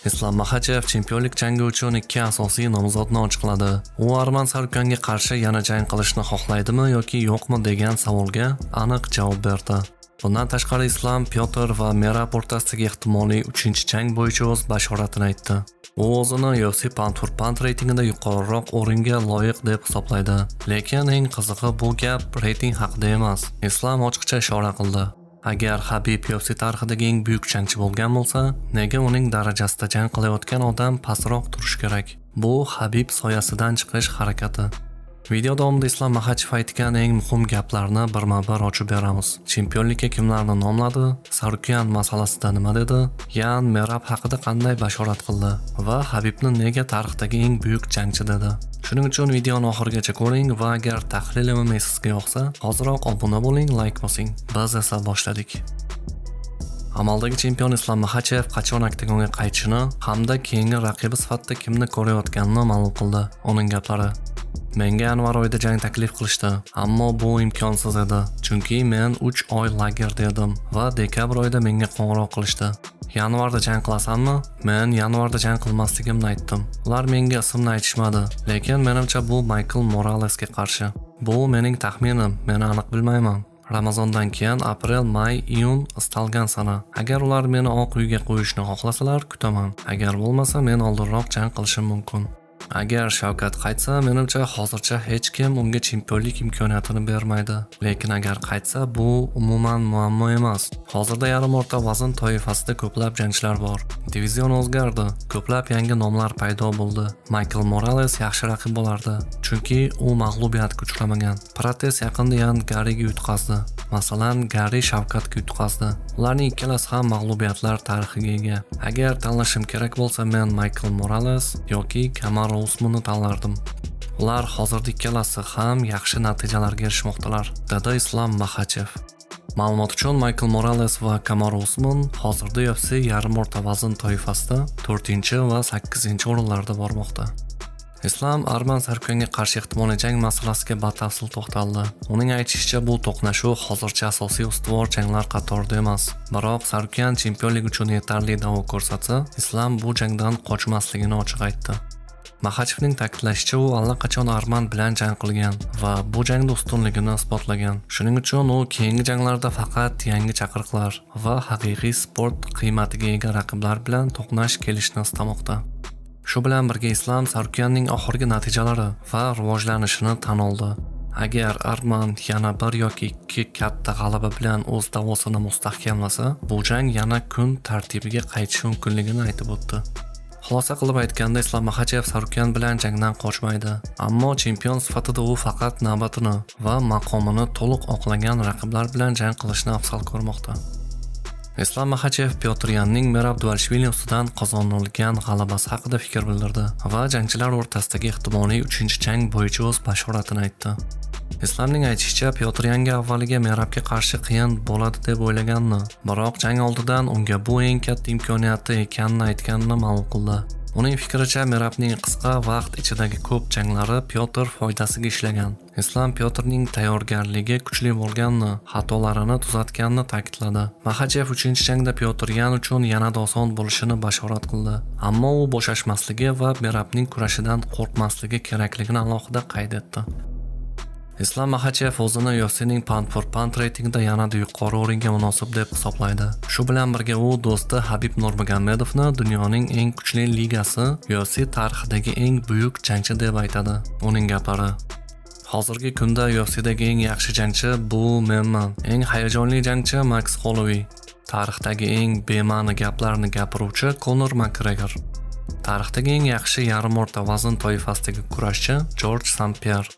Islom Makhachev chempionlik jangi uchun 2 asosiy nomzodni ochiqladi. U Arman Sarukyanga qarshi yana jang qilishni xohlaydimi yoki yo'qmi degan savolga aniq javob berdi. Bundan tashqari Islom Pyotr va Merab o'rtasidagi ehtimoliy 3-jang bo'yicha o'z bashoratini aytdi. U o'zini UFC pound-for-pound reytingida yuqoriroq o'ringa loyiq deb hisoblaydi. Lekin eng qizig'i bu gap reyting haqida emas. Islom ochiqcha ishora qildi. Agar Habib UFC tarixidagi eng buyuk jangchi bo'lgan bo'lsa, nega uning darajasida jang qilayotgan odam pastroq turishi kerak? Bu Habib soyasidan chiqish harakati. Video davomida Islom Makhachev aytgan eng muhim gaplarni birma-bir ochib beramiz. Chempionlikka kimlarni nomladi? Sarukyan masalasida nima dedi? Yan Merab haqida qanday bashorat qildi? Va Habibni nega tarixdagi eng buyuk jangchi dedi? Shuning uchun videoni oxirigacha ko'ring va agar tahlilim sizga yoqsa, hoziroq obuna bo'ling, like bosing. Biz esa boshladik. Amaldagi chempion Islom Makhachev qachon oktagonga qaytishini hamda keyingi raqibi sifatida kimni ko'rayotganini ma'lum qildi. Uning gaplari: Menga yanvar oyida jang taklif qilishdi, ammo bu imkonsiz edi, chunki men 3 oy lagerda edim va dekabr oyida menga qo'ng'iroq qilishdi. Yanvarda jang qilasanmi? Men yanvarda jang qilmasligimni aytdim. Ular menga ismni aytishmadi, lekin menimcha bu Michael Moralesga qarshi. Bu mening taxminim, men aniq bilmayman. Ramazondan keyin aprel, may, iyun istalgan sana. Agar ular meni Oq uyga qo'yishni xohlasalar, kutaman. Agar bo'lmasa, men oldinroq jang qilishim mumkin. Agar Shavkat qaytsa, menimcha hozircha hech kim unga chempionlik imkoniyatini bermaydi. Lekin agar qaytsa, bu umuman muammo emas. Hozirda yarim o'rta vazn toifasida ko'plab jangchilar bor. Divizion o'zgardi, ko'plab yangi nomlar paydo bo'ldi. Michael Morales yaxshi raqib bo'lardi, chunki u mag'lubiyatga uchramagan. Prates yaqinda Yan Garriga yutqazdi. Masalan, Garri Shavkatga yutqazdi. Ularning ikkalasi ham mag'lubiyatlar tarixiga ega. Agar tanlashim kerak bo'lsa, men Michael Morales yoki Kamaru Usmanni tanlardim. Ular hozirda ikkalasi ham yaxshi natijalarga erishmoqdalar, dedi Islom Makhachev. Ma'lumot uchun, Michael Morales va Kamaru Usman hozirda UFC yarim o'rta vazn toifasida 4 va 8 o'rinlarda bormoqda. Islom Arman Sarukyanga qarshi ehtimoliy jang masalasiga batafsil to'xtaldi. Uning aytishicha, bu to'qnashuv hozircha asosiy ustuvor janglar qatorida emas. Biroq Sarukyan chempionlik uchun yetarli da'vo ko'rsatsa, Islom bu jangdan qochmasligini ochiq aytdi. Makhachevning ta'kidlashicha, u allaqachon Arman bilan jang qilgan va bu jangda ustunligini isbotlagan. Shuning uchun u keyingi janglarda faqat yangi chaqiriqlar va haqiqiy sport qiymatiga ega raqiblar bilan to'qnash kelishni istamoqda. Shu bilan birga Islom Sarukyanning oxirgi natijalari va rivojlanishini tan oldi. Agar Arman yana 1 yoki 2 katta g'alaba bilan o'z da'vosini mustahkamlasa, bu jang yana kun tartibiga qaytishi mumkinligini aytib o'tdi. Xulosa qilib aytganda, Islom Makhachev Sarukyan bilan jangdan qochmaydi, ammo chempion sifatida u faqat navbatini va maqomini to'liq oqlagan raqiblar bilan jang qilishni afzal ko'rmoqda. Islom Makhachev Pyotr Yanning Merab Dvalishvili ustidan qozonilgan g'alabasi haqida fikr bildirdi va jangchilar o'rtasidagi ehtimoliy 3-jang bo'yicha o'z bashoratini aytdi. Islomning aytishicha, Pyotr Yanga avvaliga Merabga qarshi qiyin bo'ladi deb o'ylaganini, biroq jang oldidan unga bu eng katta imkoniyati ekanini aytganini ma'lum qildi. Uning fikricha, Merabning qisqa vaqt ichidagi ko'p janglari Pyotr foydasiga ishlagan. Islom Pyotrning tayyorgarligi kuchli bo'lganini, xatolarini tuzatganini ta'kidladi. Makhachev 3-jangda Pyotr Yan uchun yanada oson bo'lishini bashorat qildi. Ammo u bo'shashmasligi va Merabning kurashidan qo'rqmasligi kerakligini alohida qayd etdi. Islom Makhachev o'zini UFC'ning pound-for-pound reytingida yanada yuqori o'ringa munosib deb hisoblaydi. Shu bilan birga u do'sti Habib Nurmagomedovni dunyoning eng kuchli ligasi UFC tarixidagi eng buyuk jangchi deb aytadi. Uning gaplari: Hozirgi kunda UFC'dagi eng yaxshi jangchi bu menman. Eng hayajonli jangchi Max Holloway. Tarixdagi eng bema'ni gaplarni gapiruvchi Conor McGregor. Tarixdagi eng yaxshi yarim o'rta vazn toifasidagi kurashchi George St. Pierre.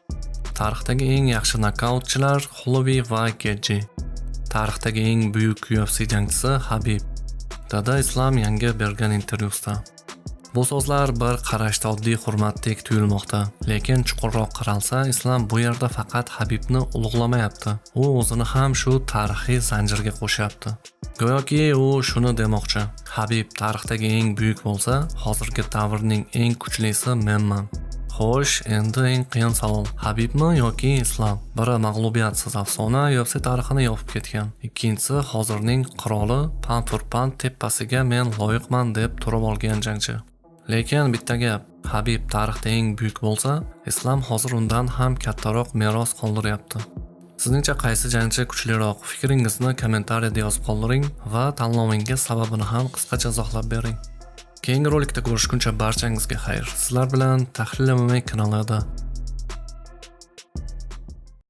Tarixdagi eng yaxshi nokautchilar Holloway va Gaethje. Tarixdagi eng buyuk UFC jangchisi Habib. Dada Islom yangi bergan intervyusida. Bu so'zlar bir qarashda oddiy hurmatdek tuyulmoqda, lekin chuqurroq qaralsa, Islom bu yerda faqat Habibni ulug'lamayapti. U o'zini ham shu tarixiy zanjirga qo'shyapti. Go'yoki u shuni demoqchi: Habib tarixdagi eng buyuk bo'lsa, hozirgi davrning eng kuchlisi menman. Xo'sh, endi eng qiyin savol. Habibmi yoki Islom? Biri mag'lubiyatsiz afsona UFC tarixini yopib ketgan. Ikkinchisi hozirning qiroli pan-turpan tepasiga men loyiqman deb turib olgan jangchi. Lekin bitta gap, Habib tarixda eng buyuk bo'lsa, Islom hozir undan ham kattaroq meros qoldiryapti. Sizningcha qaysi jangchi kuchliroq? Fikringizni kommentariyada yozib qoldiring va tanlovingiz sababini ham qisqacha izohlab bering. Keyingi rolikda ko'rishguncha barchangizga xayr. Sizlar bilan Tahlil MMA kanalida